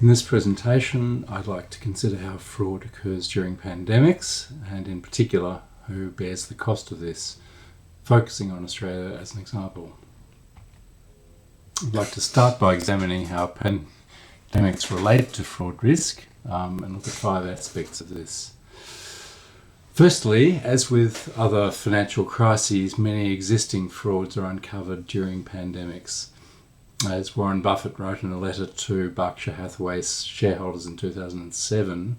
In this presentation, I'd like to consider how fraud occurs during pandemics, and in particular, who bears the cost of this, focusing on Australia as an example. I'd like to start by examining how pandemics relate to fraud risk, and look at 5 aspects of this. Firstly, as with other financial crises, many existing frauds are uncovered during pandemics. As Warren Buffett wrote in a letter to Berkshire Hathaway's shareholders in 2007,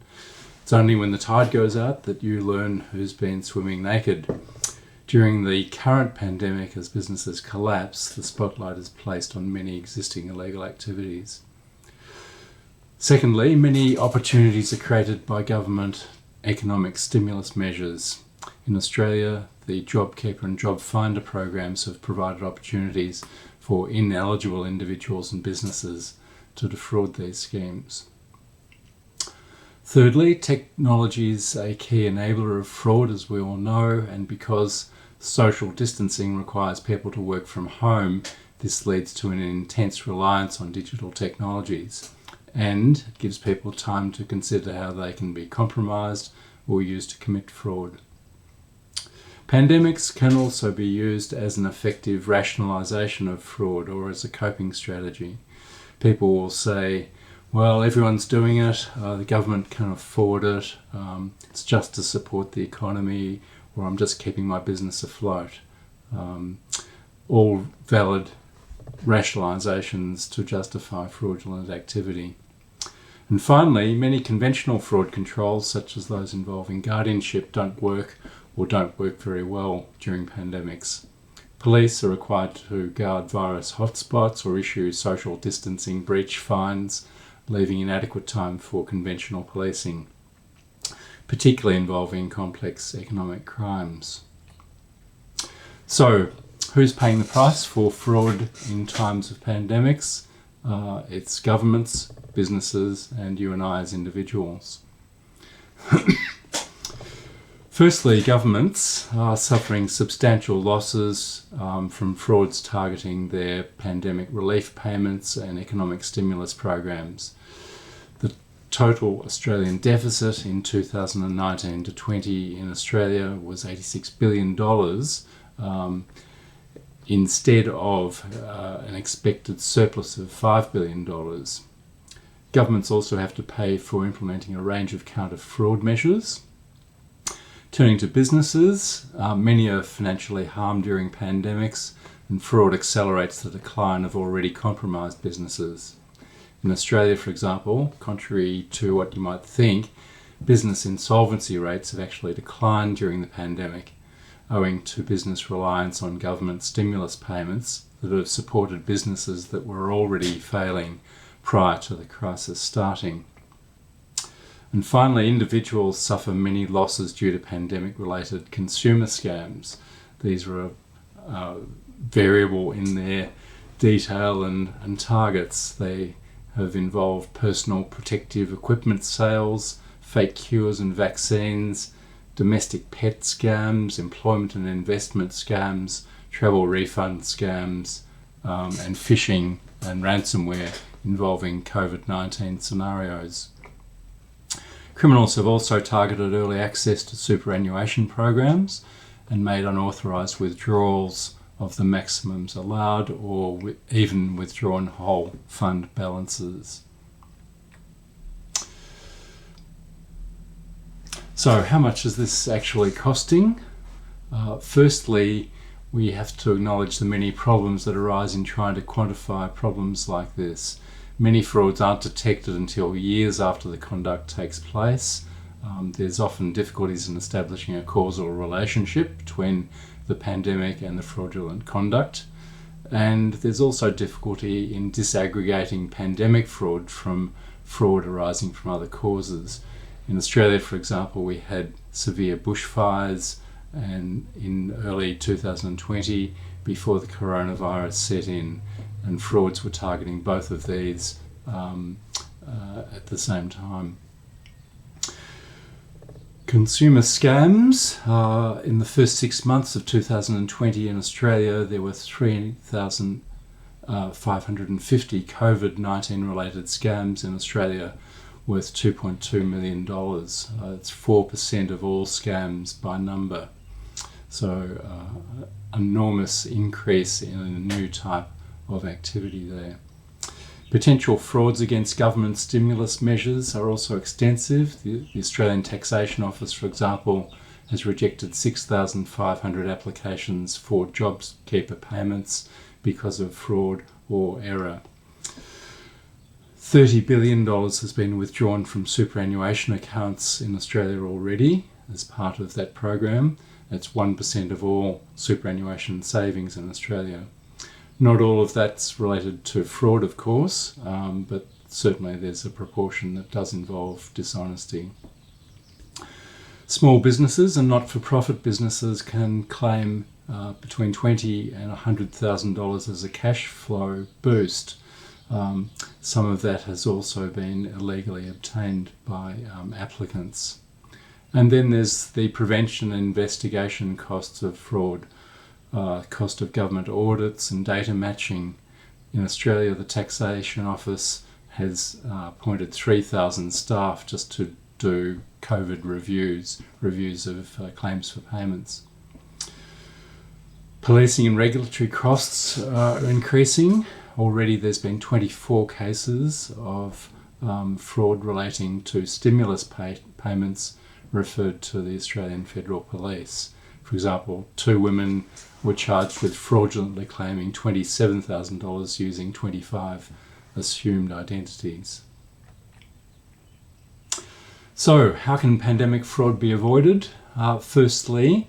it's only when the tide goes out that you learn who's been swimming naked. During the current pandemic, as businesses collapse, the spotlight is placed on many existing illegal activities. Secondly, many opportunities are created by government economic stimulus measures. In Australia, the JobKeeper and JobFinder programs have provided opportunities for ineligible individuals and businesses to defraud these schemes. Thirdly, technology is a key enabler of fraud, as we all know, and because social distancing requires people to work from home, this leads to an intense reliance on digital technologies, and it gives people time to consider how they can be compromised or used to commit fraud. Pandemics can also be used as an effective rationalisation of fraud or as a coping strategy. People will say, well, everyone's doing it, the government can afford it, it's just to support the economy, or I'm just keeping my business afloat. All valid rationalisations to justify fraudulent activity. And finally, many conventional fraud controls, such as those involving guardianship, don't work very well during pandemics. Police are required to guard virus hotspots or issue social distancing breach fines, leaving inadequate time for conventional policing, particularly involving complex economic crimes. So, who's paying the price for fraud in times of pandemics? It's governments, businesses, and you and I as individuals. Firstly, governments are suffering substantial losses from frauds targeting their pandemic relief payments and economic stimulus programs. The total Australian deficit in 2019 to 20 in Australia was $86 billion, instead of an expected surplus of $5 billion. Governments also have to pay for implementing a range of counter-fraud measures. Turning to businesses, many are financially harmed during pandemics, and fraud accelerates the decline of already compromised businesses. In Australia, for example, contrary to what you might think, business insolvency rates have actually declined during the pandemic, owing to business reliance on government stimulus payments that have supported businesses that were already failing prior to the crisis starting. And finally, individuals suffer many losses due to pandemic-related consumer scams. These are variable in their detail and targets. They have involved personal protective equipment sales, fake cures and vaccines, domestic pet scams, employment and investment scams, travel refund scams, and phishing and ransomware involving COVID-19 scenarios. Criminals have also targeted early access to superannuation programs and made unauthorised withdrawals of the maximums allowed, or even withdrawn whole fund balances. So how much is this actually costing? Firstly, we have to acknowledge the many problems that arise in trying to quantify problems like this. Many frauds aren't detected until years after the conduct takes place. There's often difficulties in establishing a causal relationship between the pandemic and the fraudulent conduct. And there's also difficulty in disaggregating pandemic fraud from fraud arising from other causes. In Australia, for example, we had severe bushfires and in early 2020, before the coronavirus set in, and frauds were targeting both of these at the same time. Consumer scams. In the first 6 months of 2020 in Australia, there were 550 COVID-19 related scams in Australia worth $2.2 million. It's 4% of all scams by number. So enormous increase in a new type of activity there. Potential frauds against government stimulus measures are also extensive. The Australian Taxation Office, for example, has rejected 6,500 applications for JobKeeper payments because of fraud or error. $30 billion has been withdrawn from superannuation accounts in Australia already as part of that program. That's 1% of all superannuation savings in Australia. Not all of that's related to fraud, of course, but certainly there's a proportion that does involve dishonesty. Small businesses and not-for-profit businesses can claim between $20,000 and $100,000 as a cash flow boost. Some of that has also been illegally obtained by applicants. And then there's the prevention and investigation costs of fraud. Cost of government audits and data matching. In Australia, the Taxation Office has appointed 3,000 staff just to do COVID reviews of claims for payments. Policing and regulatory costs are increasing. Already there's been 24 cases of fraud relating to stimulus payments referred to the Australian Federal Police. For example, 2 women were charged with fraudulently claiming $27,000 using 25 assumed identities. So, how can pandemic fraud be avoided? Firstly,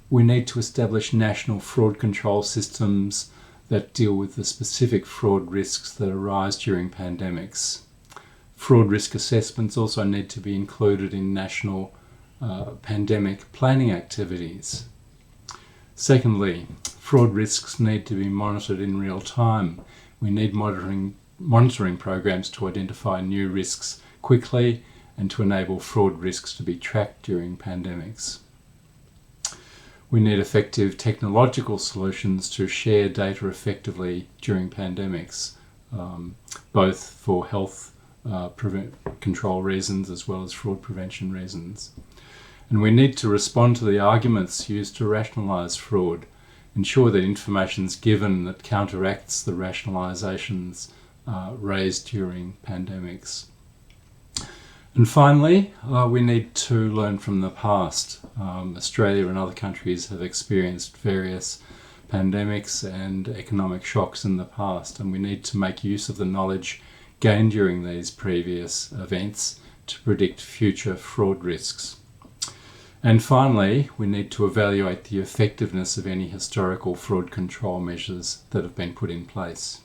we need to establish national fraud control systems that deal with the specific fraud risks that arise during pandemics. Fraud risk assessments also need to be included in national pandemic planning activities. Secondly, fraud risks need to be monitored in real time. We need monitoring programs to identify new risks quickly and to enable fraud risks to be tracked during pandemics. We need effective technological solutions to share data effectively during pandemics, both for health control reasons as well as fraud prevention reasons. And we need to respond to the arguments used to rationalise fraud, ensure that information is given that counteracts the rationalisations raised during pandemics. And finally, we need to learn from the past. Australia and other countries have experienced various pandemics and economic shocks in the past, and we need to make use of the knowledge gained during these previous events to predict future fraud risks. And finally, we need to evaluate the effectiveness of any historical fraud control measures that have been put in place.